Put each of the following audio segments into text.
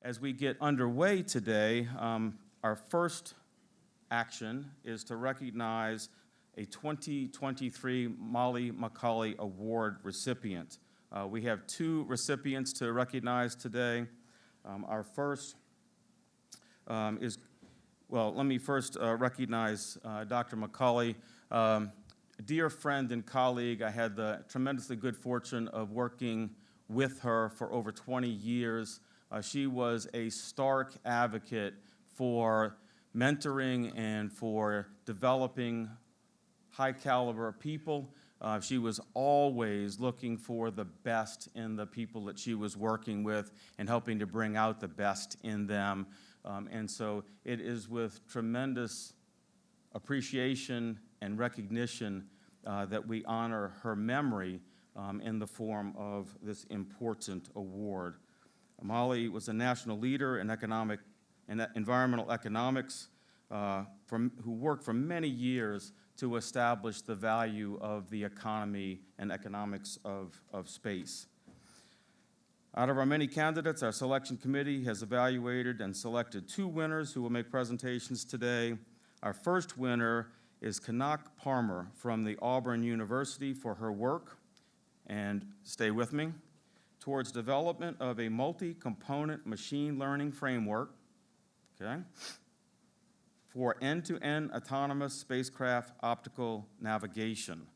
As we get underway today, our first action is to recognize a 2023 Molly Macauley Award recipient. We have two recipients to recognize today. Our first let me first recognize Dr. Macauley. Dear friend and colleague, I had the tremendously good fortune of working with her for over 20 years. She was a stark advocate for mentoring and for developing high caliber people. She was always looking for the best in the people that she was working with and helping to bring out the best in them. And so it is with tremendous appreciation and recognition that we honor her memory in the form of this important award. Molly was a national leader in environmental economics who worked for many years to establish the value of the economy and economics of space. Out of our many candidates, our selection committee has evaluated and selected two winners who will make presentations today. Our first winner is Kanak Parmar from the Auburn University for her work, and stay with me, towards development of a multi-component machine learning framework, okay, for end-to-end autonomous spacecraft optical navigation.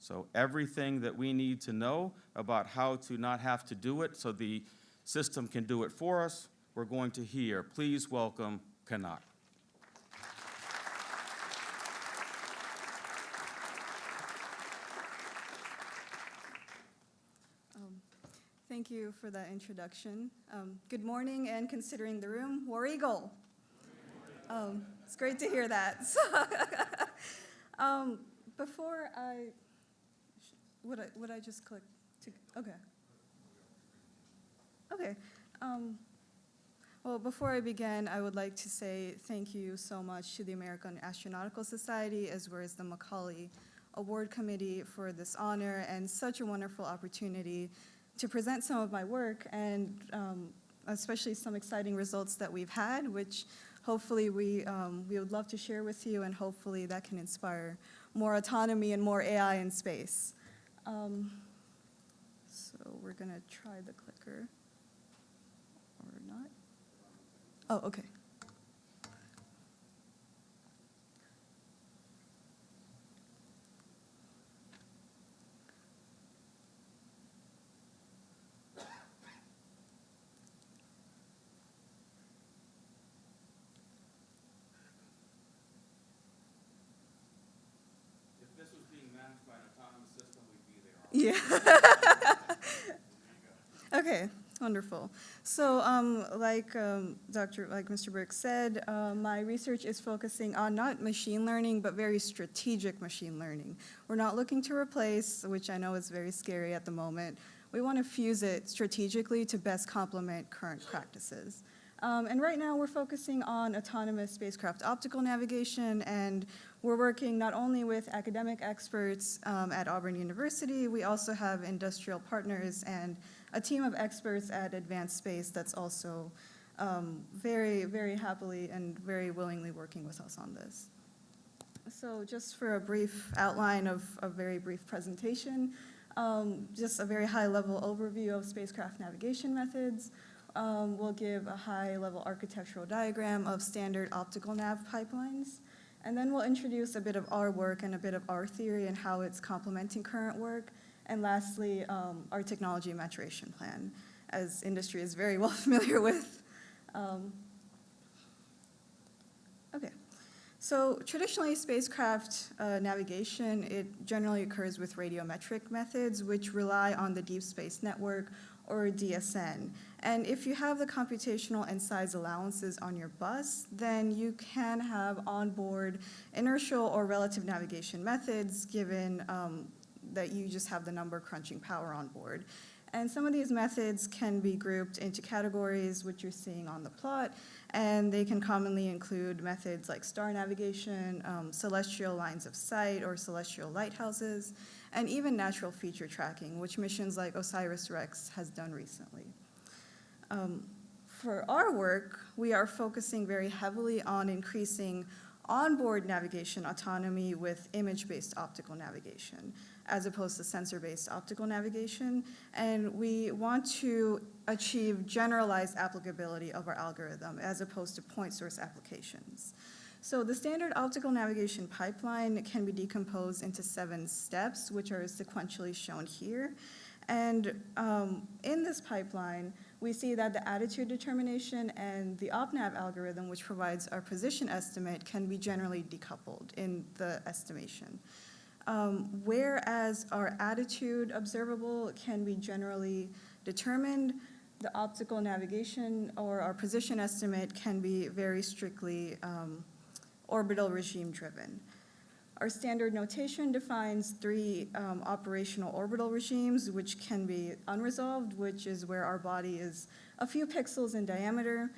So everything that we need to know about how to not have to do it so the system can do it for us, we're going to hear. Please welcome Kanak. Thank you for that introduction. Good morning, and considering the room, War Eagle. It's great to hear that. Before I, would I just click to, okay. Okay. Well, before I begin, I would like to say thank you so much to the American Astronautical Society as well as the Macauley Award Committee for this honor and such a wonderful opportunity to present some of my work and especially some exciting results that we've had, which hopefully we would love to share with you, and hopefully that can inspire more autonomy and more AI in space. So we're gonna try the clicker, or not. Oh, okay. Yeah. Okay, wonderful. So like Mr. Brooks said, my research is focusing on not machine learning, but very strategic machine learning. We're not looking to replace, which I know is very scary at the moment. We want to fuse it strategically to best complement current practices. And right now we're focusing on autonomous spacecraft optical navigation, and we're working not only with academic experts at Auburn University, we also have industrial partners and a team of experts at Advanced Space that's also very, very happily and very willingly working with us on this. So just for a brief outline of a very brief presentation, just a very high-level overview of spacecraft navigation methods. We'll give a high-level architectural diagram of standard optical nav pipelines, and then we'll introduce a bit of our work and a bit of our theory and how it's complementing current work, and lastly, our technology maturation plan, as industry is very well familiar with. Okay. So traditionally, spacecraft navigation, it generally occurs with radiometric methods, which rely on the Deep Space Network, or DSN. And if you have the computational and size allowances on your bus, then you can have onboard inertial or relative navigation methods, given that you just have the number crunching power on board. And some of these methods can be grouped into categories, which you're seeing on the plot, and they can commonly include methods like star navigation, celestial lines of sight or celestial lighthouses, and even natural feature tracking, which missions like OSIRIS-REx has done recently. for our work, we are focusing very heavily on increasing onboard navigation autonomy with image-based optical navigation, as opposed to sensor-based optical navigation. And we want to achieve generalized applicability of our algorithm as opposed to point source applications. So the standard optical navigation pipeline can be decomposed into 7 steps, which are sequentially shown here. And in this pipeline, we see that the attitude determination and the OpNav algorithm, which provides our position estimate, can be generally decoupled in the estimation. Whereas our attitude observable can be generally determined, the optical navigation or our position estimate can be very strictly orbital regime driven. Our standard notation defines 3 operational orbital regimes, which can be unresolved, which is where our body is a few pixels in diameter,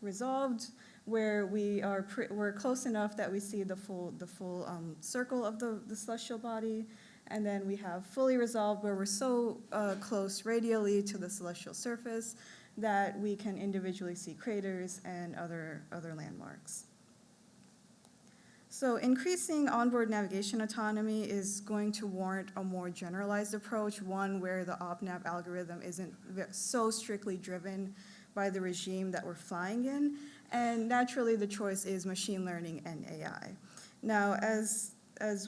resolved, where we're close enough that we see the full circle of the celestial body, and then we have fully resolved, where we're so close radially to the celestial surface that we can individually see craters and other landmarks. So increasing onboard navigation autonomy is going to warrant a more generalized approach, one where the OpNav algorithm isn't so strictly driven by the regime that we're flying in, and naturally the choice is machine learning and AI. Now, as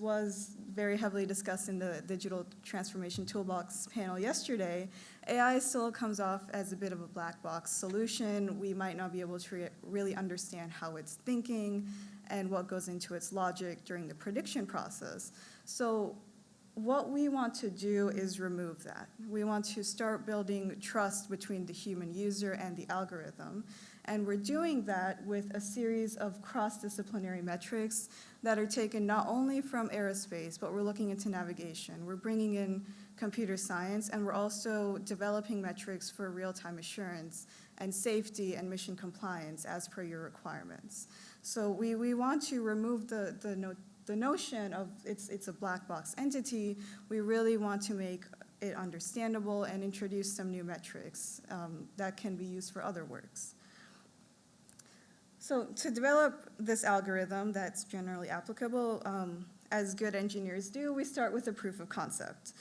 was very heavily discussed in the Digital Transformation Toolbox panel yesterday, AI still comes off as a bit of a black box solution. We might not be able to really understand how it's thinking and what goes into its logic during the prediction process. So what we want to do is remove that. We want to start building trust between the human user and the algorithm. And we're doing that with a series of cross-disciplinary metrics that are taken not only from aerospace, but we're looking into navigation. We're bringing in computer science, and we're also developing metrics for real-time assurance and safety and mission compliance as per your requirements. So we want to remove the notion of it's a black box entity. We really want to make it understandable and introduce some new metrics that can be used for other works. So to develop this algorithm that's generally applicable, as good engineers do, we start with a proof of concept.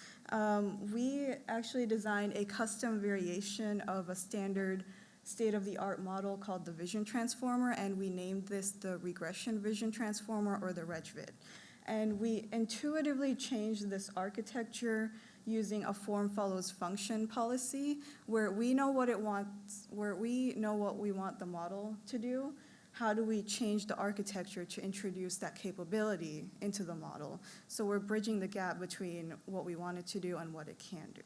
We actually designed a custom variation of a standard state-of-the-art model called the Vision Transformer, and we named this the Regression Vision Transformer, or the RegVid. And we intuitively changed this architecture using a form follows function policy, where we know what it wants, where we know what we want the model to do. How do we change the architecture to introduce that capability into the model? So we're bridging the gap between what we want it to do and what it can do.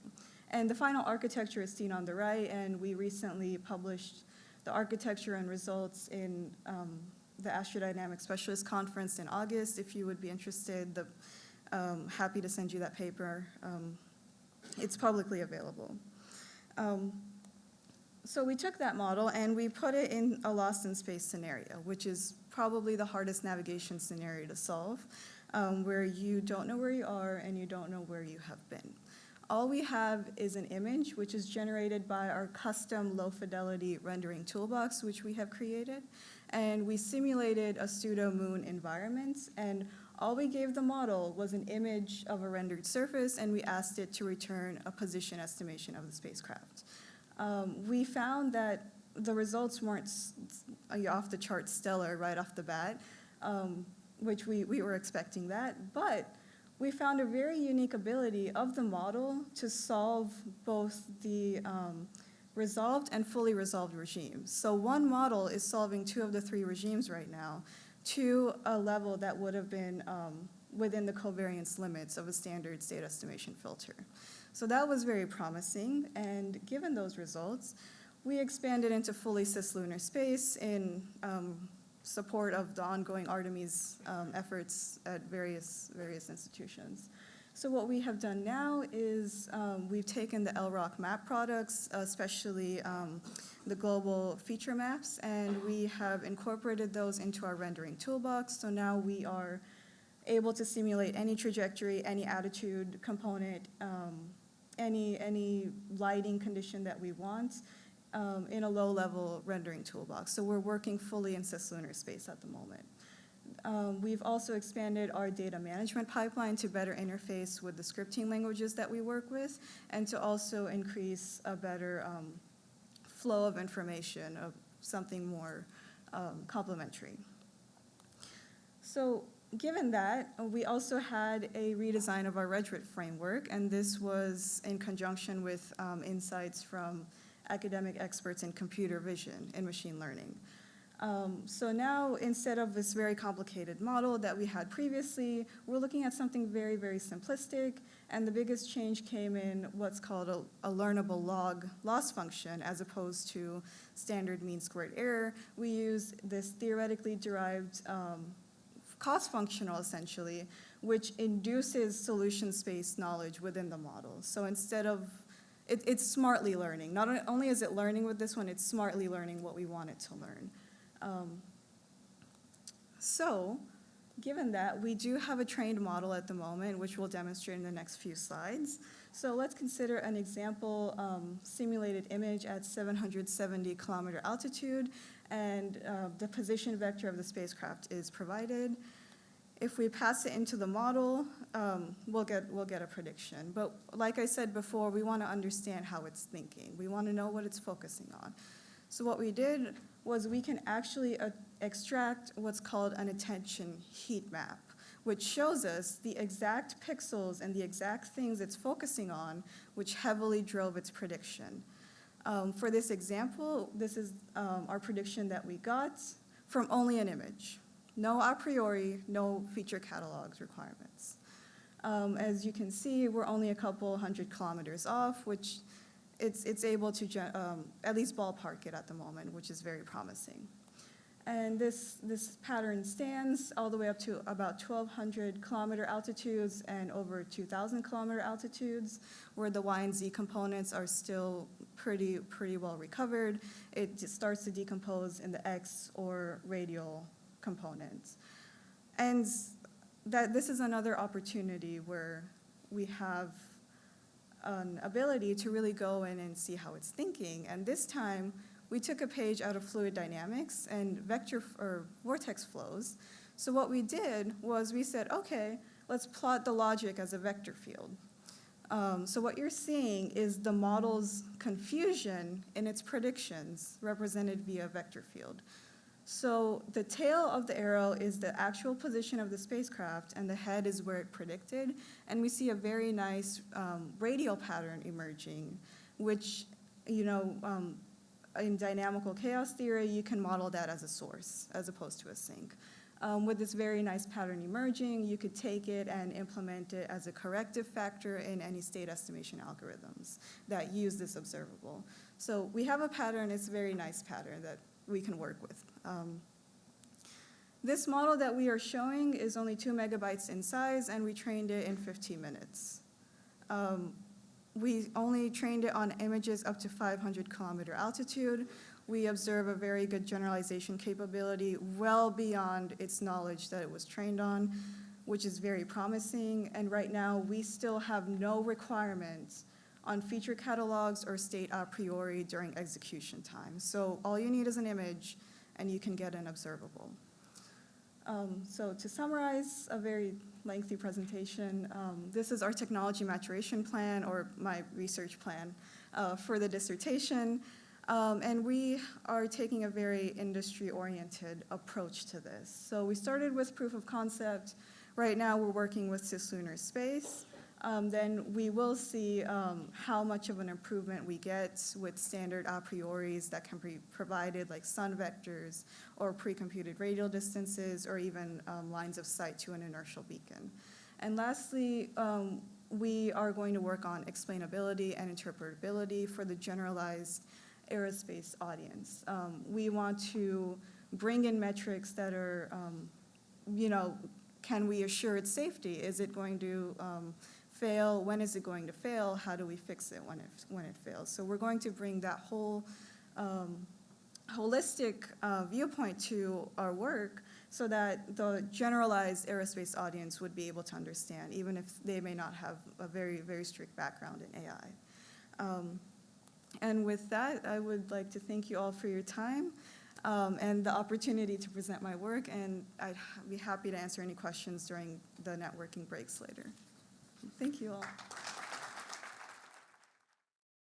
And the final architecture is seen on the right, and we recently published the architecture and results in the Astrodynamic Specialist Conference in August. If you would be interested, happy to send you that paper. It's publicly available. So we took that model and we put it in a lost in space scenario, which is probably the hardest navigation scenario to solve, where you don't know where you are and you don't know where you have been. All we have is an image, which is generated by our custom low-fidelity rendering toolbox, which we have created. And we simulated a pseudo-moon environment, and all we gave the model was an image of a rendered surface, and we asked it to return a position estimation of the spacecraft. We found that the results weren't off the chart stellar right off the bat, which we were expecting that, but we found a very unique ability of the model to solve both the resolved and fully resolved regimes. So one model is solving 2 of the 3 regimes right now to a level that would have been within the covariance limits of a standard state estimation filter. So that was very promising, and given those results, we expanded into fully cislunar space in support of the ongoing Artemis efforts at various institutions. So what we have done now is we've taken the LROC map products, especially the global feature maps, and we have incorporated those into our rendering toolbox. So now we are able to simulate any trajectory, any attitude component any lighting condition that we want in a low-level rendering toolbox. So we're working fully in cislunar space at the moment. We've also expanded our data management pipeline to better interface with the scripting languages that we work with, and to also increase a better flow of information, of something more complementary. So given that, we also had a redesign of our Regrit framework, and this was in conjunction with insights from academic experts in computer vision and machine learning. So now, instead of this very complicated model that we had previously, we're looking at something very, very simplistic, and the biggest change came in what's called a learnable log loss function, as opposed to standard mean squared error. We use this theoretically derived cost functional, essentially, which induces solution space knowledge within the model. So instead of, it's smartly learning. Not only is it learning with this one, it's smartly learning what we want it to learn. So, given that, we do have a trained model at the moment, which we'll demonstrate in the next few slides. So let's consider an example simulated image at 770 kilometer altitude, and the position vector of the spacecraft is provided. If we pass it into the model, we'll get a prediction. But like I said before, we want to understand how it's thinking. We want to know what it's focusing on. So what we did was we can actually extract what's called an attention heat map, which shows us the exact pixels and the exact things it's focusing on, which heavily drove its prediction. For this example, this is our prediction that we got from only an image. No a priori, no feature catalogs requirements. As you can see, we're only a couple hundred kilometers off, which it's able to at least ballpark it at the moment, which is very promising. And this pattern stands all the way up to about 1,200 kilometer altitudes and over 2,000 kilometer altitudes, where the Y and Z components are still pretty well recovered. It just starts to decompose in the X or radial components. And this is another opportunity where we have an ability to really go in and see how it's thinking. And this time, we took a page out of fluid dynamics and vector or vortex flows. So what we did was we said, okay, let's plot the logic as a vector field. So what you're seeing is the model's confusion in its predictions represented via vector field. So the tail of the arrow is the actual position of the spacecraft, and the head is where it predicted. And we see a very nice radial pattern emerging, which, in dynamical chaos theory, you can model that as a source as opposed to a sink. With this very nice pattern emerging, you could take it and implement it as a corrective factor in any state estimation algorithms that use this observable. So we have a pattern, it's a very nice pattern that we can work with. This model that we are showing is only 2 megabytes in size, and we trained it in 15 minutes. We only trained it on images up to 500 kilometer altitude. We observe a very good generalization capability well beyond its knowledge that it was trained on, which is very promising. And right now, we still have no requirements on feature catalogs or state a priori during execution time. So all you need is an image, and you can get an observable. So to summarize a very lengthy presentation, this is our technology maturation plan, or my research plan for the dissertation. And we are taking a very industry-oriented approach to this. So we started with proof of concept. Right now, we're working with cislunar space. Then we will see how much of an improvement we get with standard a prioris that can be provided, like sun vectors or pre-computed radial distances, or even lines of sight to an inertial beacon. And lastly, we are going to work on explainability and interpretability for the generalized aerospace audience. We want to bring in metrics that are, can we assure its safety? Is it going to fail? When is it going to fail? How do we fix it when it fails? So we're going to bring that whole holistic viewpoint to our work, so that the generalized aerospace audience would be able to understand, even if they may not have a very, very strict background in AI. And with that, I would like to thank you all for your time and the opportunity to present my work, and I'd be happy to answer any questions during the networking breaks later. Thank you all.